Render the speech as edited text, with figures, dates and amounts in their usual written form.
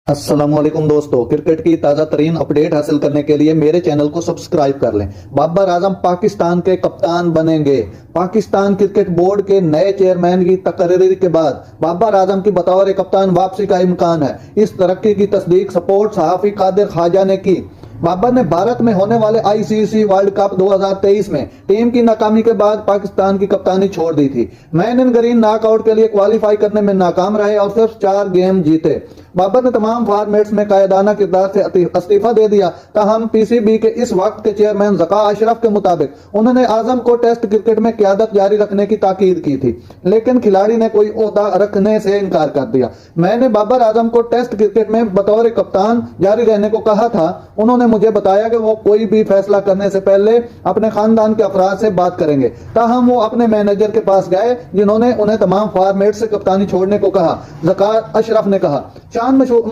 अस्सलामुअलैकुम दोस्तों, क्रिकेट की ताजा तरीन अपडेट हासिल करने के लिए मेरे चैनल को सब्सक्राइब कर लें। बाबर आजम पाकिस्तान के कप्तान बनेंगे। पाकिस्तान क्रिकेट बोर्ड के नए चेयरमैन की तकरीर के बाद बाबर आजम की बतौर कप्तान वापसी का इम्कान है। इस तरक्की की तस्दीक स्पोर्ट सहाफी कादिर ख्वाजा ने की। बाबर ने भारत में होने वाले आईसीसी वर्ल्ड कप 2023 में टीम की नाकामी के बाद पाकिस्तान की कप्तानी छोड़ दी थी। मैन इन ग्रीन नॉकआउट के लिए क्वालिफाई करने में नाकाम रहे और सिर्फ 4 गेम जीते। बाबर ने तमाम फॉर्मेट्स में कायदाना किरदार से इस्तीफा दे दिया। ताहम पीसीबी के इस वक्त के चेयरमैन ज़का अशरफ के मुताबिक उन्होंने आजम को टेस्ट क्रिकेट में क़यादत जारी रखने की ताकीद की थी, लेकिन खिलाड़ी ने कोई ओहदा रखने से इनकार कर दिया। मैंने बाबर आजम को टेस्ट क्रिकेट में बतौर कप्तान जारी रहने को कहा था। उन्होंने मुझे बताया कि वो कोई भी फैसला करने से पहले अपने खानदान के अफराद से बात करेंगे। ताहम वो अपने मैनेजर के पास गए, जिन्होंने उन्हें तमाम फॉर्मेट से कप्तानी छोड़ने को कहा। ज़का अशरफ ने कहा, चांद मसूद